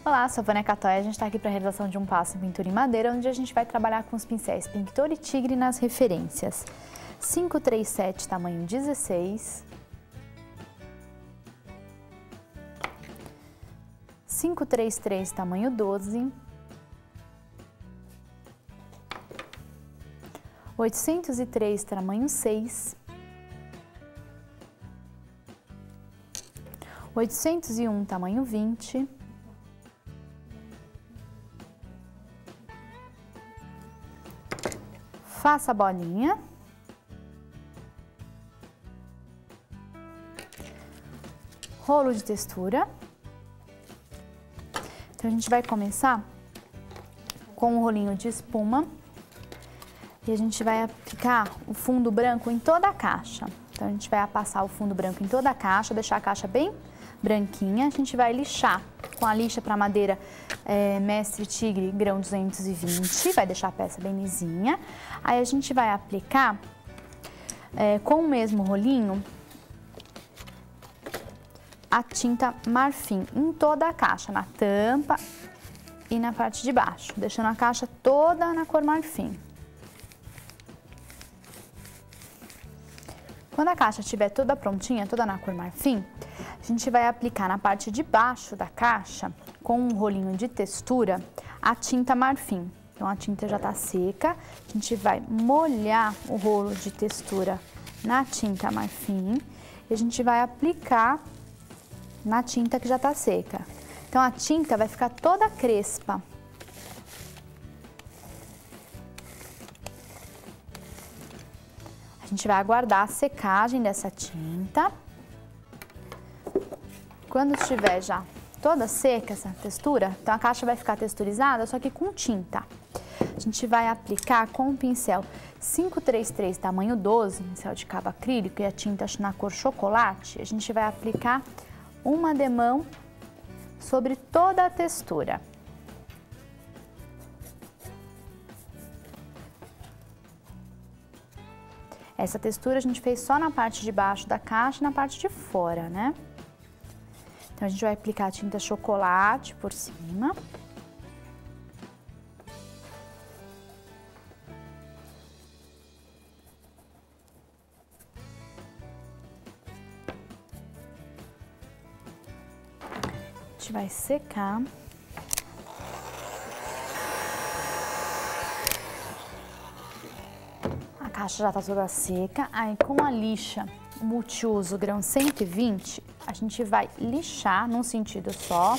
Olá, sou a Vânia Catoia, a gente está aqui para a realização de um passo em pintura em madeira, onde a gente vai trabalhar com os pincéis Pintor e Tigre nas referências. 537, tamanho 16. 533, tamanho 12. 803, tamanho 6. 801, tamanho 20. Faça a bolinha. Rolo de textura. Então, a gente vai começar com o rolinho de espuma. E a gente vai aplicar o fundo branco em toda a caixa. Então, a gente vai passar o fundo branco em toda a caixa, deixar a caixa bem branquinha. A gente vai lixar com a lixa para madeira Mestre Tigre grão 220, vai deixar a peça bem lisinha. Aí a gente vai aplicar com o mesmo rolinho a tinta marfim em toda a caixa, na tampa e na parte de baixo, deixando a caixa toda na cor marfim. Quando a caixa estiver toda prontinha, toda na cor marfim, a gente vai aplicar na parte de baixo da caixa, com um rolinho de textura, a tinta marfim. Então, a tinta já está seca, a gente vai molhar o rolo de textura na tinta marfim e a gente vai aplicar na tinta que já está seca. Então, a tinta vai ficar toda crespa. A gente vai aguardar a secagem dessa tinta. Quando estiver já toda seca essa textura, então a caixa vai ficar texturizada, só que com tinta. A gente vai aplicar com o pincel 533, tamanho 12, pincel de cabo acrílico e a tinta na cor chocolate. A gente vai aplicar uma demão sobre toda a textura. Essa textura a gente fez só na parte de baixo da caixa e na parte de fora, né? Então, a gente vai aplicar a tinta chocolate por cima. A gente vai secar. A caixa já está toda seca, aí com a lixa multiuso grão 120, a gente vai lixar num sentido só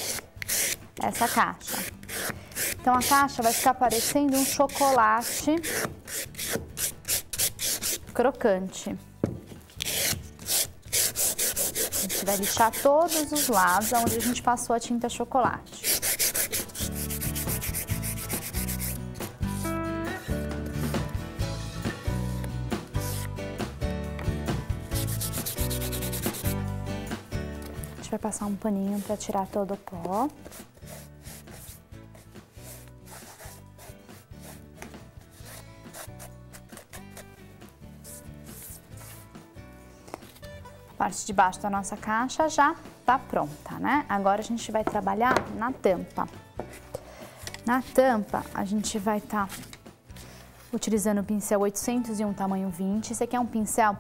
essa caixa. Então, a caixa vai ficar parecendo um chocolate crocante. A gente vai lixar todos os lados onde a gente passou a tinta chocolate. Vai passar um paninho para tirar todo o pó. A parte de baixo da nossa caixa já tá pronta, né? Agora a gente vai trabalhar na tampa. Na tampa, a gente vai estar utilizando o pincel 801, tamanho 20. Esse aqui é um pincel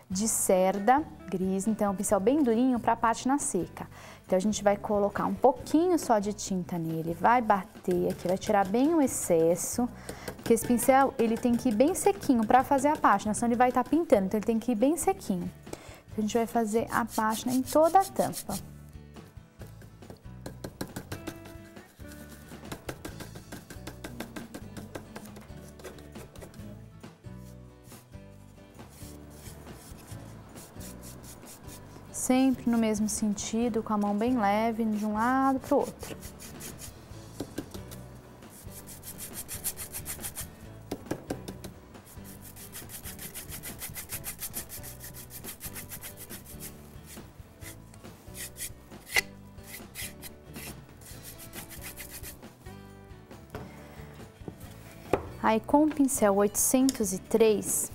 de cerda gris, então é um pincel bem durinho para a pátina seca. Então, a gente vai colocar um pouquinho só de tinta nele, vai bater aqui, vai tirar bem o excesso, porque esse pincel, ele tem que ir bem sequinho para fazer a pátina, senão ele vai estar pintando, então ele tem que ir bem sequinho. Então, a gente vai fazer a pátina em toda a tampa. Sempre no mesmo sentido, com a mão bem leve, de um lado para o outro. Aí, com o pincel 803,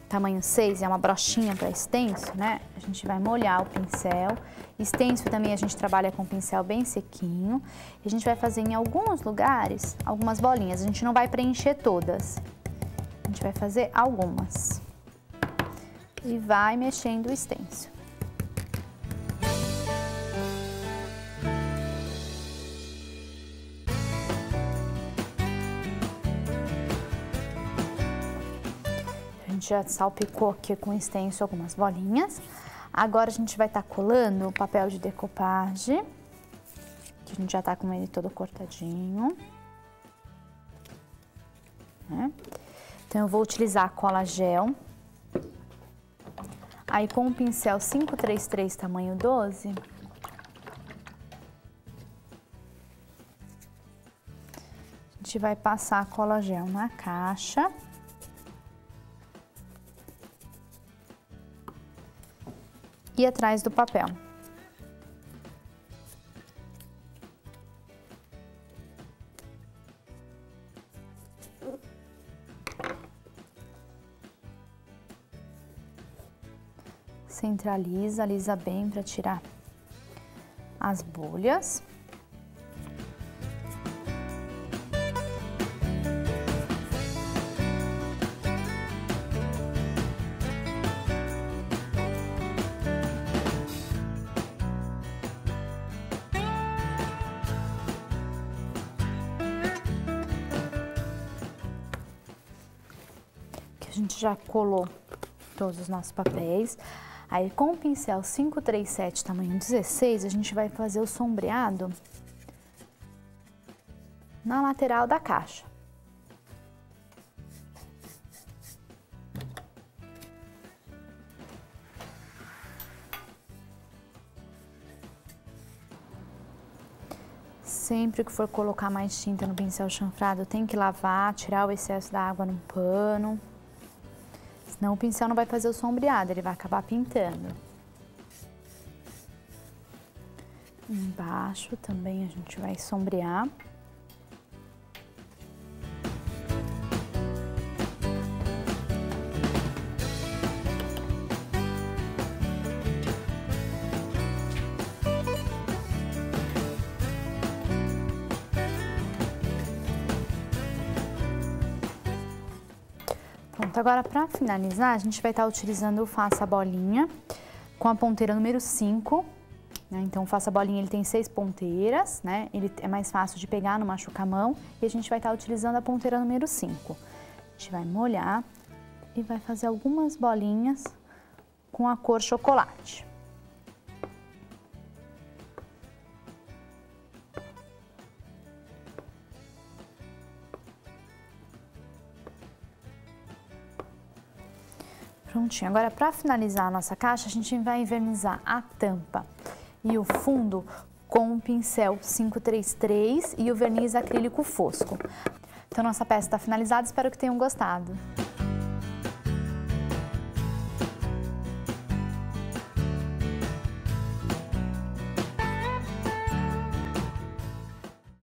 tamanho 6, é uma brochinha para extenso, né? A gente vai molhar o pincel Stencil também a gente trabalha com pincel bem sequinho. E a gente vai fazer em alguns lugares, algumas bolinhas. A gente não vai preencher todas. A gente vai fazer algumas. E vai mexendo o stencil. A gente já salpicou aqui com o stencil algumas bolinhas. Agora a gente vai estar colando o papel de decopagem, que a gente já tá com ele todo cortadinho, né? Então eu vou utilizar a cola gel. Aí com o pincel 533 tamanho 12, a gente vai passar a cola gel na caixa. E atrás do papel. Centraliza, alisa bem para tirar as bolhas. A gente já colou todos os nossos papéis. Aí com o pincel 537 tamanho 16, a gente vai fazer o sombreado na lateral da caixa. Sempre que for colocar mais tinta no pincel chanfrado, tem que lavar, tirar o excesso da água num pano. Senão o pincel não vai fazer o sombreado, ele vai acabar pintando. Embaixo também a gente vai sombrear. Pronto, agora para finalizar, a gente vai estar utilizando o Faça Bolinha com a ponteira número 5, né? Então o Faça Bolinha ele tem 6 ponteiras, né? Ele é mais fácil de pegar, não machuca a mão, e a gente vai estar utilizando a ponteira número 5. A gente vai molhar e vai fazer algumas bolinhas com a cor chocolate. Prontinho. Agora, para finalizar a nossa caixa, a gente vai envernizar a tampa e o fundo com o pincel 533 e o verniz acrílico fosco. Então, nossa peça está finalizada, espero que tenham gostado.